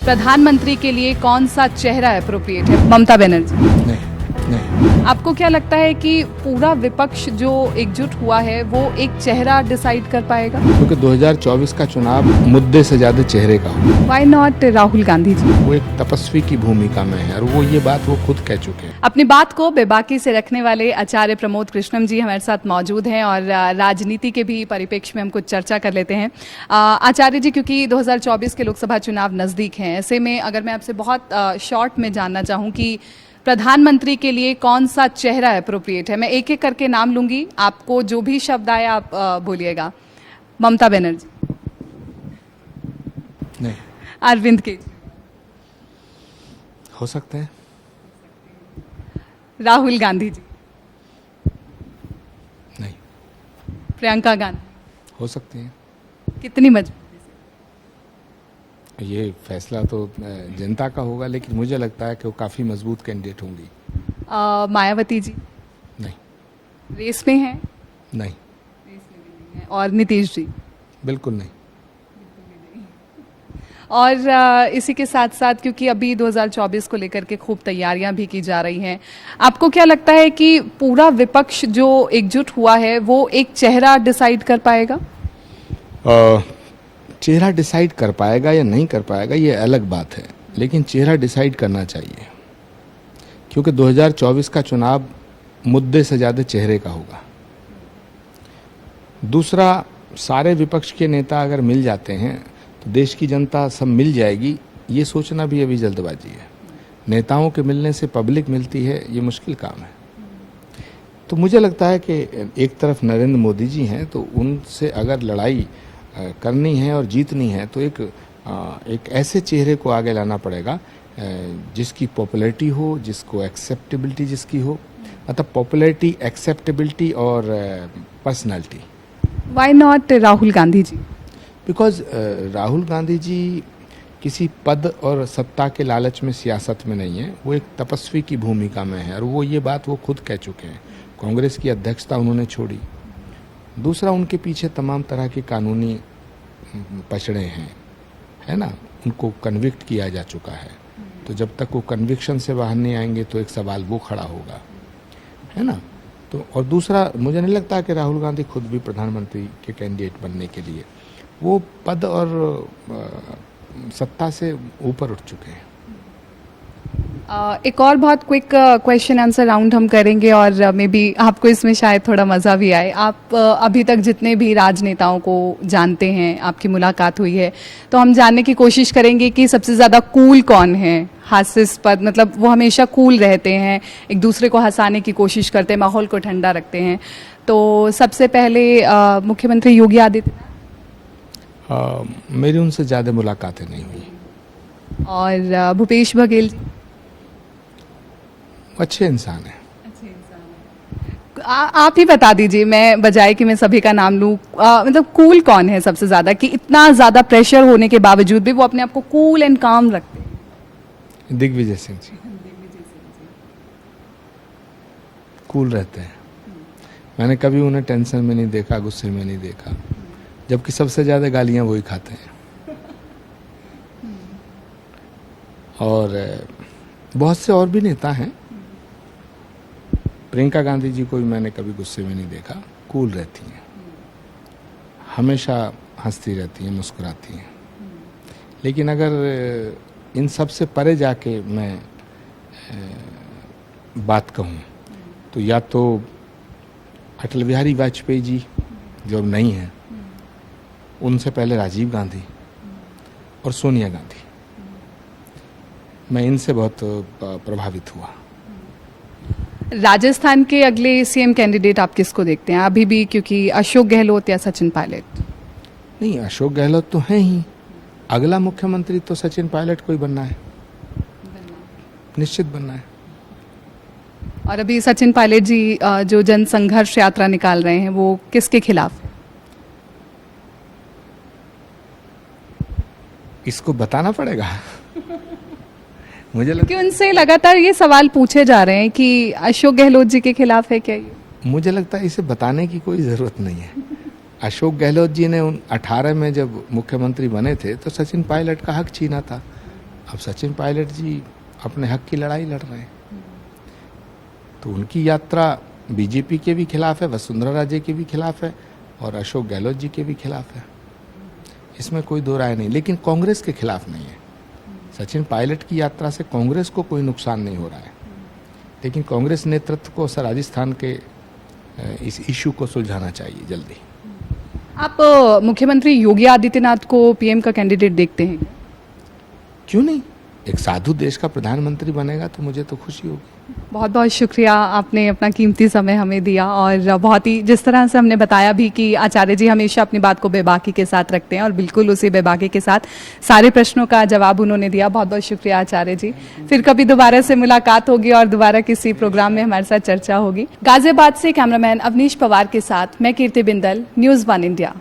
प्रधानमंत्री के लिए कौन सा चेहरा अप्रोप्रिएट है? ममता बनर्जी? नहीं नहीं। आपको क्या लगता है कि पूरा विपक्ष जो एकजुट हुआ है वो एक चेहरा डिसाइड कर पाएगा? क्योंकि 2024 का चुनाव मुद्दे से ज्यादा चेहरे का हो। व्हाई नॉट राहुल गांधी जी? वो एक तपस्वी की भूमिका में है और वो ये बात वो खुद कह चुके हैं। अपनी बात को बेबाकी से रखने वाले आचार्य प्रमोद कृष्णम जी हमारे साथ मौजूद हैं और राजनीति के भी परिप्रेक्ष्य में हम कुछ चर्चा कर लेते हैं। आचार्य जी, क्योंकि 2024 के लोकसभा चुनाव नजदीक हैं, ऐसे में अगर मैं आपसे बहुत शॉर्ट में जानना चाहूँ कि प्रधानमंत्री के लिए कौन सा चेहरा अप्रोप्रिएट है, मैं एक एक करके नाम लूंगी, आपको जो भी शब्द आए आप बोलिएगा। ममता बनर्जी? नहीं। अरविंद केजरीवाल? हो सकते हैं। राहुल गांधी जी? नहीं। प्रियंका गांधी? हो सकती हैं। कितनी मजबूत? ये फैसला तो जनता का होगा, लेकिन मुझे लगता है कि वो काफी मजबूत कैंडिडेट होंगी। मायावती जी? नहीं। रेस में हैं? नहीं। और नीतीश जी? बिल्कुल नहीं। और इसी के साथ साथ, क्योंकि अभी 2024 को लेकर के खूब तैयारियां भी की जा रही हैं, आपको क्या लगता है कि पूरा विपक्ष जो एकजुट हुआ है वो एक चेहरा डिसाइड कर पाएगा? चेहरा डिसाइड कर पाएगा या नहीं कर पाएगा ये अलग बात है, लेकिन चेहरा डिसाइड करना चाहिए, क्योंकि 2024 का चुनाव मुद्दे से ज्यादा चेहरे का होगा। दूसरा, सारे विपक्ष के नेता अगर मिल जाते हैं तो देश की जनता सब मिल जाएगी, ये सोचना भी अभी जल्दबाजी है। नेताओं के मिलने से पब्लिक मिलती है, ये मुश्किल काम है। तो मुझे लगता है कि एक तरफ नरेंद्र मोदी जी हैं, तो उनसे अगर लड़ाई करनी है और जीतनी है तो एक ऐसे चेहरे को आगे लाना पड़ेगा जिसकी पॉपुलैरिटी हो, जिसको एक्सेप्टेबिलिटी जिसकी हो, मतलब पॉपुलैरिटी, एक्सेप्टेबिलिटी और personality. Why not Rahul Gandhi ji? Because Rahul Gandhi ji किसी पद और सत्ता के लालच में, सियासत में नहीं है। वो एक तपस्वी की भूमिका में है और वो ये बात वो खुद कह चुके हैं। कांग्रेस की अध्यक्षता उन्होंने छोड़ी। दूसरा, उनके पीछे तमाम तरह के कानूनी पछड़े हैं, है ना, उनको कन्विक्ट किया जा चुका है। तो जब तक वो कन्विक्शन से बाहर नहीं आएंगे तो एक सवाल वो खड़ा होगा, है ना। तो और दूसरा, मुझे नहीं लगता कि राहुल गांधी खुद भी प्रधानमंत्री के कैंडिडेट बनने के लिए, वो पद और सत्ता से ऊपर उठ चुके हैं। एक और बहुत क्विक क्वेश्चन आंसर राउंड हम करेंगे और मे बी आपको इसमें शायद थोड़ा मज़ा भी आए। आप अभी तक जितने भी राजनेताओं को जानते हैं, आपकी मुलाकात हुई है, तो हम जानने की कोशिश करेंगे कि सबसे ज़्यादा कूल कौन है, हास्यास्पद, मतलब वो हमेशा कूल रहते हैं, एक दूसरे को हंसाने की कोशिश करते हैं, माहौल को ठंडा रखते हैं। तो सबसे पहले मुख्यमंत्री योगी आदित्यनाथ? मेरी उनसे ज़्यादा मुलाकातें नहीं हुई। और भूपेश बघेल जी? अच्छे इंसान है। आप ही बता दीजिए, मैं बजाय कि मैं सभी का नाम लूं, मतलब कूल कौन है सबसे ज्यादा, कि इतना ज्यादा प्रेशर होने के बावजूद भी वो अपने आप को कूल एंड काम रखते हैं? दिग्विजय सिंह जी कूल रहते हैं। मैंने कभी उन्हें टेंशन में नहीं देखा, गुस्से में नहीं देखा, जबकि सबसे ज्यादा गालियां वही खाते हैं। और बहुत से और भी नेता हैं। प्रियंका गांधी जी को भी मैंने कभी गुस्से में नहीं देखा, कूल रहती हैं, हमेशा हंसती रहती हैं, मुस्कुराती हैं। लेकिन अगर इन सब से परे जाके मैं बात कहूँ तो या तो अटल बिहारी वाजपेयी जी जो अब नहीं हैं, उनसे पहले राजीव गांधी और सोनिया गांधी, मैं इनसे बहुत प्रभावित हुआ। राजस्थान के अगले सीएम कैंडिडेट आप किसको देखते हैं अभी भी, क्योंकि अशोक गहलोत या सचिन पायलट? नहीं, अशोक गहलोत तो हैं ही। अगला मुख्यमंत्री तो सचिन पायलट को ही बनना है, निश्चित बनना है। और अभी सचिन पायलट जी जो जन संघर्ष यात्रा निकाल रहे हैं, वो किसके खिलाफ है? इसको बताना पड़ेगा। मुझे कि उनसे लगातार ये सवाल पूछे जा रहे हैं कि अशोक गहलोत जी के खिलाफ है क्या ये? मुझे लगता है इसे बताने की कोई जरूरत नहीं है। अशोक गहलोत जी ने 18 में जब मुख्यमंत्री बने थे तो सचिन पायलट का हक छीना था। अब सचिन पायलट जी अपने हक की लड़ाई लड़ रहे हैं, तो उनकी यात्रा बीजेपी के भी खिलाफ है, वसुंधरा राजे के भी खिलाफ है और अशोक गहलोत जी के भी खिलाफ है, इसमें कोई दो राय नहीं। लेकिन कांग्रेस के खिलाफ नहीं है। सचिन पायलट की यात्रा से कांग्रेस को कोई नुकसान नहीं हो रहा है, लेकिन कांग्रेस नेतृत्व को राजस्थान के इस इशू को सुलझाना चाहिए जल्दी। आप मुख्यमंत्री योगी आदित्यनाथ को पीएम का कैंडिडेट देखते हैं? क्यों नहीं, एक साधु देश का प्रधानमंत्री बनेगा तो मुझे तो खुशी होगी। बहुत बहुत शुक्रिया, आपने अपना कीमती समय हमें दिया और बहुत ही जिस तरह से हमने बताया भी कि आचार्य जी हमेशा अपनी बात को बेबाकी के साथ रखते हैं और बिल्कुल उसी बेबाकी के साथ सारे प्रश्नों का जवाब उन्होंने दिया। बहुत बहुत शुक्रिया आचार्य जी। फिर कभी दोबारा से मुलाकात होगी और दोबारा किसी प्रोग्राम में हमारे साथ चर्चा होगी। गाजियाबाद से कैमरामैन अवनीश पवार के साथ मैं कीर्ति बिंदल, न्यूज़ 1 इंडिया।